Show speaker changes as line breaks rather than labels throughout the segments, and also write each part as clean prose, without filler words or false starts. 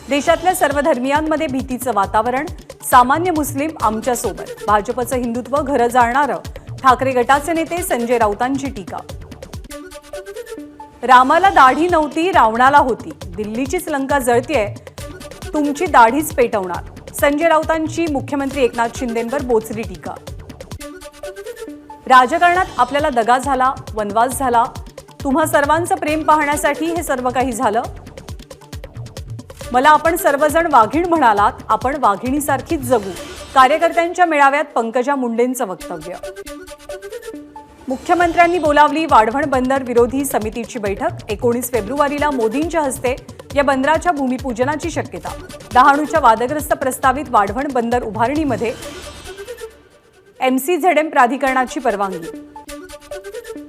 देशातल्या सर्व धर्मियांमध्ये भीतीचं वातावरण, सामान्य मुस्लिम आमच्या सोबत, भाजपचं हिंदुत्व घरं जाळणारं, ठाकरे गटाचे नेते संजय राऊतांची टीका. रामाला दाढी नव्हती, रावणाला होती, दिल्लीचीच लंका जळतीये, तुमची दाढीच पेटवणार, संजय राऊतांची मुख्यमंत्री एकनाथ शिंदेंवर बोचरी टीका. राजकारणात आपल्याला दगा झाला, वनवास झाला, तुम्हा सर्वांचं प्रेम पाहण्यासाठी हे सर्व काही झालं. मला आपण सर्वजण वाघीण म्हणालात, आपण वाघिणीसारखीच जगू, कार्यकर्त्यांच्या मेळाव्यात पंकजा मुंडेंचं वक्तव्य. मुख्यमंत्र्यांनी बोलावली वाढवण बंदर विरोधी समितीची बैठक, 19 फेब्रुवारीला मोदींच्या हस्ते या बंदराच्या भूमिपूजनाची शक्यता. डहाणूच्या वादग्रस्त प्रस्तावित वाढवण बंदर उभारणीमध्ये MCZM प्राधिकरणाची परवानगी.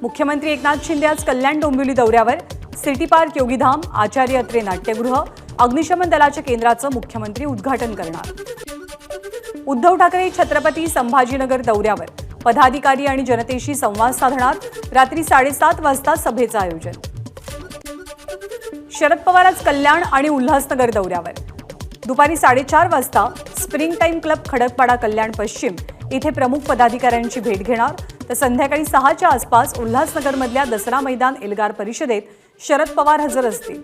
मुख्यमंत्री एकनाथ शिंदे आज कल्याण डोंबिवली दौऱ्यावर, सिटी पार्क योगीधाम, आचार्य अत्रे नाट्यगृह, अग्निशमन दलाच्या केंद्राचं मुख्यमंत्री उद्घाटन करणार. उद्धव ठाकरे छत्रपती संभाजीनगर दौऱ्यावर, पदाधिकारी आणि जनतेशी संवाद साधणार, रात्री 7:30 वाजता सभेचं आयोजन. शरद पवार आज कल्याण आणि उल्हासनगर दौऱ्यावर, दुपारी 4:30 वाजता स्प्रिंग टाइम क्लब खडकपाडा कल्याण पश्चिम इथे प्रमुख पदाधिकाऱ्यांची भेट घेणार. तर संध्याकाळी 6च्या आसपास उल्हासनगरमधल्या दसरा मैदान एल्गार परिषदेत शरद पवार हजर असतील.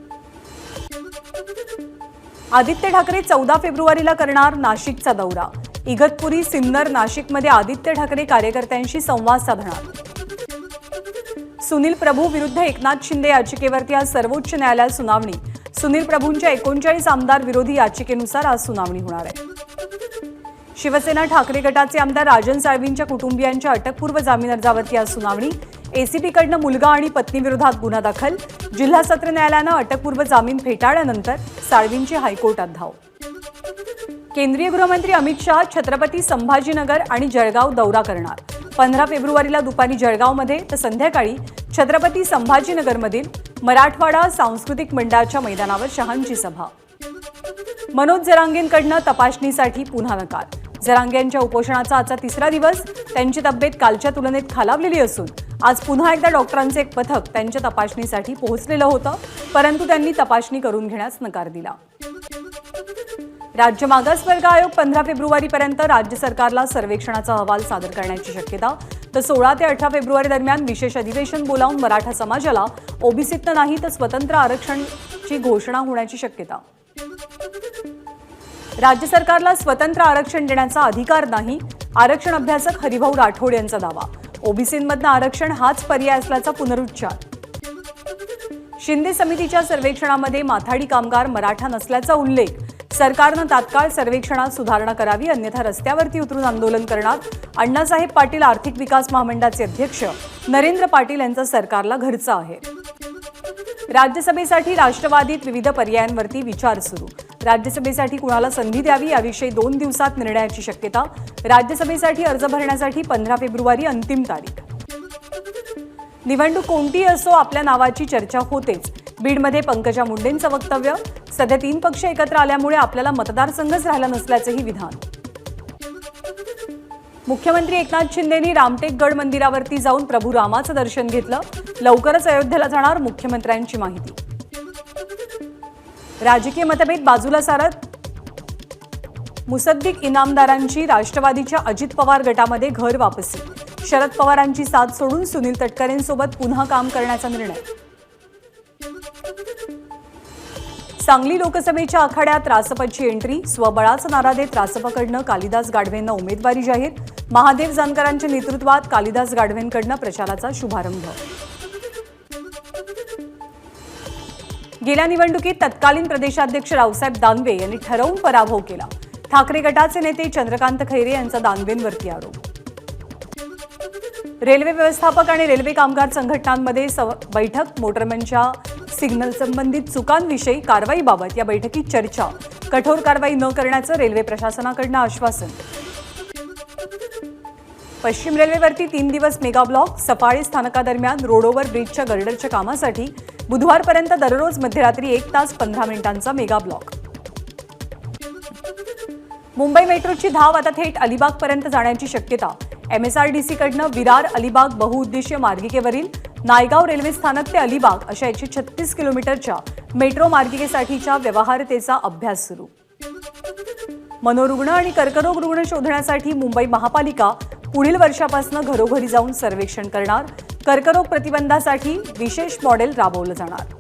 आदित्य ठाकरे 14 फेब्रुवारीला करणार नाशिकचा दौरा, इगतपुरी, सिन्नर, नाशिकमध्ये आदित्य ठाकरे कार्यकर्त्यांशी संवाद साधणार. सुनील प्रभू विरुद्ध एकनाथ शिंदे याचिकेवरती आज सर्वोच्च न्यायालयात सुनावणी. सुनील प्रभूंच्या 39 आमदार विरोधी याचिकेनुसार आज सुनावणी होणार आहे. शिवसेना ठाकरे गटाचे आमदार राजन साळवींच्या कुटुंबियांच्या अटकपूर्व जामीन अर्जावरती आज सुनावणी. ACPकडनं मुलगा आणि पत्नीविरोधात गुन्हा दाखल, जिल्हा सत्र न्यायालयानं अटकपूर्व जामीन फेटाळल्यानंतर साळवींची हायकोर्टात धाव. केंद्रीय गृहमंत्री अमित शहा छत्रपती संभाजीनगर आणि जळगाव दौरा करणार. 15 फेब्रुवारीला दुपारी जळगावमध्ये तर संध्याकाळी छत्रपती संभाजीनगरमधील मराठवाडा सांस्कृतिक मंडळाच्या मैदानावर शहांची सभा. मनोज जरांगेंकडनं तपासणीसाठी पुन्हा नकार. जरांगेंच्या उपोषणाचा आजचा 3रा दिवस, त्यांची तब्येत कालच्या तुलनेत खालावलेली असून आज पुन्हा एकदा डॉक्टरांचे एक पथक त्यांच्या तपासणीसाठी पोहोचलेलं होतं, परंतु त्यांनी तपासणी करून घेण्यास नकार दिला. राज्य मागासवर्ग आयोग 15 फेब्रुवारीपर्यंत राज्य सरकारला सर्वेक्षणाचा अहवाल सादर करण्याची शक्यता. तर 16 ते 18 फेब्रुवारी दरम्यान विशेष अधिवेशन बोलावून मराठा समाजाला ओबीसीतनं नाही तर स्वतंत्र आरक्षणाची घोषणा होण्याची शक्यता. राज्य सरकारला स्वतंत्र आरक्षण देण्याचा अधिकार नाही, आरक्षण अभ्यासक हरिभाऊ राठोड यांचा दावा. ओबीसींमधनं आरक्षण हाच पर्याय असल्याचा पुनरुच्चार. शिंदे समितीच्या सर्वेक्षणामध्ये माथाडी कामगार मराठा नसल्याचा उल्लेख. सरकारनं तात्काळ सर्वेक्षणात सुधारणा करावी, अन्यथा रस्त्यावरती उतरून आंदोलन करणार. अण्णासाहेब पाटील आर्थिक विकास महामंडळाचे अध्यक्ष नरेंद्र पाटील यांचा सरकारला घरचा आहे. राज्यसभेसाठी राष्ट्रवादीत विविध पर्यायांवरती विचार सुरू. राज्यसभेसाठी कुणाला संधी द्यावी याविषयी 2 दिवसात निर्णयाची शक्यता. राज्यसभेसाठी अर्ज भरण्यासाठी 15 फेब्रुवारी अंतिम तारीख. निवडणूक कोणती असो आपल्या नावाची चर्चा होतेच. बीडमध्ये पंकजा मुंडेंचं वक्तव्य. सध्या 3 पक्ष एकत्र आल्यामुळे आपल्याला मतदारसंघच राहिला नसल्याचंही विधान. मुख्यमंत्री एकनाथ शिंदेंनी रामटेक गड मंदिरावरती जाऊन प्रभू रामाचं दर्शन घेतलं. लवकरच अयोध्येला जाणार, मुख्यमंत्र्यांची माहिती. राजकीय मतभेद बाजूला सारत मुसद्दिक इनामदारांची राष्ट्रवादीच्या अजित पवार गटामध्ये घर वापसी. शरद पवारांची साथ सोडून सुनील तटकरेंसोबत पुन्हा काम करण्याचा निर्णय. सांगली लोकसभेच्या आखाड्यात रासपची एंट्री. स्वबळाचा नारा देत रासपकडनं कालिदास गाढवेंना उमेदवारी जाहीर. महादेव जानकरांच्या नेतृत्वात कालिदास गाढवेंकडनं प्रचाराचा शुभारंभ. गेल्या निवडणुकीत तत्कालीन प्रदेशाध्यक्ष रावसाहेब दानवे यांनी ठरवून पराभव केला. ठाकरे गटाचे नेते चंद्रकांत खैरे यांचा दानवेंवरती आरोप. रेल्वे व्यवस्थापक आणि रेल्वे कामगार संघटनांमध्ये बैठक. मोटरमनच्या सिग्नल संबंधित चुकांविषयी कारवाईबाबत या बैठकीत चर्चा. कठोर कारवाई न करण्याचं रेल्वे प्रशासनाकडनं आश्वासन. पश्चिम रेल्वेवरती 3 दिवस मेगा ब्लॉक. सफाळे स्थानकादरम्यान रोडओव्हर ब्रिजच्या गर्डरच्या कामासाठी बुधवारपर्यंत दररोज मध्यरात्री 1 तास 15 मिनिटांचा मेगा ब्लॉक. मुंबई मेट्रोची धाव आता थेट अलिबागपर्यंत जाण्याची शक्यता. MSRDCकडनं विरार अलिबाग बहुउद्देशीय मार्गिकेवरील नायगाव रेल्वे स्थानक ते अलिबाग अशा 136 किलोमीटरच्या मेट्रो मार्गिकेसाठीच्या व्यवहार्यतेचा अभ्यास सुरू. मनोरुग्ण आणि कर्करोग रुग्ण शोधण्यासाठी मुंबई महापालिका पुढील वर्षापासून घरोघरी जाऊन सर्वेक्षण करणार. कर्करोग प्रतिबंधासाठी विशेष मॉडेल राबवलं जाणार.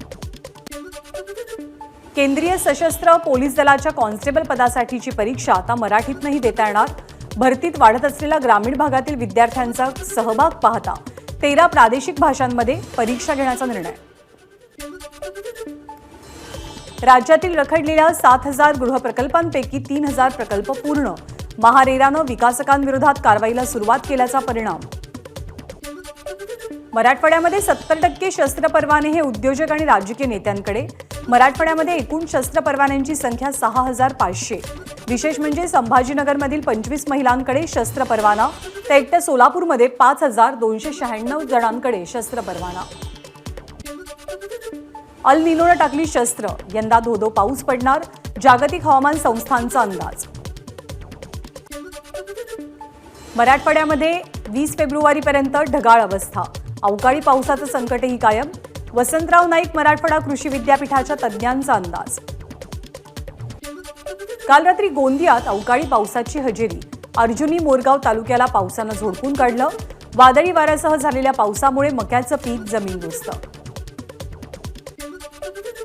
केंद्रीय सशस्त्र पोलीस दलाच्या कॉन्स्टेबल पदासाठीची परीक्षा आता मराठीतनंही देता येणार. भरतीत वाढत असलेल्या ग्रामीण भागातील विद्यार्थ्यांचा सहभाग पाहता 13 प्रादेशिक भाषांमध्ये परीक्षा घेण्याचा निर्णय. राज्यातील रखडलेल्या 7,000 गृहप्रकल्पांपैकी 3,000 प्रकल्प पूर्ण. महारेरानं विकासकांविरोधात कारवाईला सुरुवात केल्याचा परिणाम. मराठवाड्यामध्ये 70% शस्त्र परवाने हे उद्योजक आणि राजकीय नेत्यांकडे. मराठवाड्यामध्ये एकूण शस्त्र परवान्यांची संख्या 6,500. विशेष म्हणजे संभाजीनगरमधील 25 महिलांकडे शस्त्र परवाना, तर एकट्या सोलापूरमध्ये 5,296 जणांकडे शस्त्र परवाना. अल निनोनं टाकली शस्त्र. यंदा धोधो पाऊस पडणार. जागतिक हवामान संस्थांचा अंदाज. मराठवाड्यामध्ये 20 फेब्रुवारीपर्यंत ढगाळ अवस्था. अवकाळी पावसाचं संकटही कायम. वसंतराव नाईक मराठवाडा कृषी विद्यापीठाच्या तज्ज्ञांचा अंदाज. काल रात्री गोंदियात अवकाळी पावसाची हजेरी. अर्जुनी मोरगाव तालुक्याला पावसानं झोडपून काढलं. वादळी वाऱ्यासह झालेल्या पावसामुळे मक्याचं पीक जमीनदोस्त.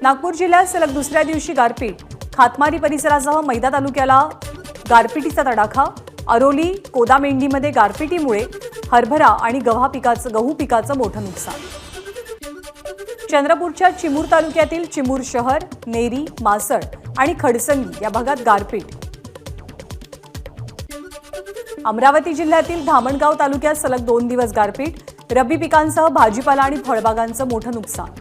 नागपूर जिल्ह्यात सलग दुसऱ्या दिवशी गारपीट. खातमारी परिसरासह मैदा तालुक्याला गारपिटीचा तडाखा. अरोली कोदामेंढीमध्ये गारपिटीमुळे हरभरा आणि गहू पिकाचं मोठं नुकसान. चंद्रपूरच्या चिमूर तालुक्यातील चिमूर शहर, नेरी, मासळ आणि खडसंगी या भागात गारपीट. अमरावती जिल्ह्यातील धामणगाव तालुक्यात सलग 2 दिवस गारपीट. रब्बी पिकांसह भाजीपाला आणि फळबागांचं मोठं नुकसान.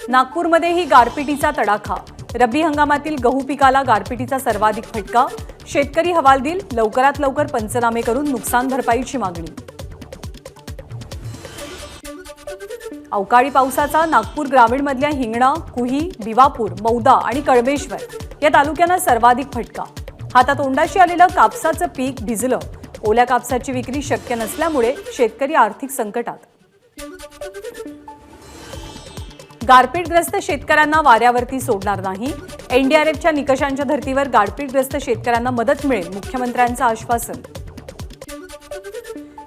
नागपूरमध्येही गारपिटीचा तडाखा. रब्बी हंगामातील गहू पिकाला गारपिटीचा सर्वाधिक फटका. शेतकरी हवालदिल. लवकरात लवकर पंचनामे करून नुकसान भरपाईची मागणी. अवकाळी पावसाचा नागपूर ग्रामीणमधल्या हिंगणा, कुही, बिवापूर, मौदा आणि कळमेश्वर या तालुक्यांना सर्वाधिक फटका. हातातोंडाशी आलेलं कापसाचं पीक भिजलं. ओल्या कापसाची विक्री शक्य नसल्यामुळे शेतकरी आर्थिक संकटात. गारपीटग्रस्त शेतकऱ्यांना वाऱ्यावरती सोडणार नाही. एनडीआरएफच्या निकषांच्या धर्तीवर गारपीटग्रस्त शेतकऱ्यांना मदत मिळेल. मुख्यमंत्र्यांचं आश्वासन.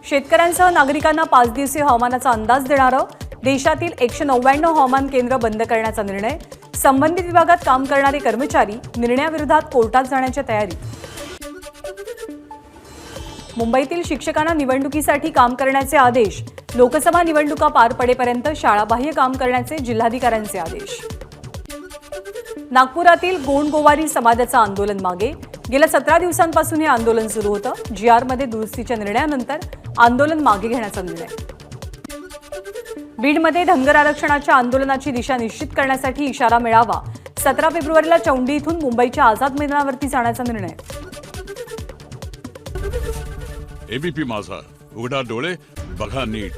शेतकऱ्यांसह नागरिकांना 5 दिवसीय हवामानाचा अंदाज देणारं देशातील 199 हवामान केंद्र बंद करण्याचा निर्णय. संबंधित विभागात काम करणारे कर्मचारी निर्णयाविरोधात कोर्टात जाण्याच्या तयारीत. मुंबईतील शिक्षकांना निवडणुकीसाठी काम करण्याचे आदेश. लोकसभा निवडणुका पार पडेपर्यंत शाळाबाह्य काम करण्याचे जिल्हाधिकाऱ्यांचे आदेश. नागपुरातील गोंडगोवारी समाजाचं आंदोलन मागे. गेल्या 17 दिवसांपासून हे आंदोलन सुरू होतं. जीआरमध्ये दुरुस्तीच्या निर्णयानंतर आंदोलन मागे घेण्याचा निर्णय. बीडमध्ये धनगर आरक्षणाच्या आंदोलनाची दिशा निश्चित करण्यासाठी इशारा मिळावा. 17 फेब्रुवारीला चौंडी इथून मुंबईच्या आझाद मैदानावरती जाण्याचा निर्णय.
एबीपी माझा, उघडा डोळे बघा नीट.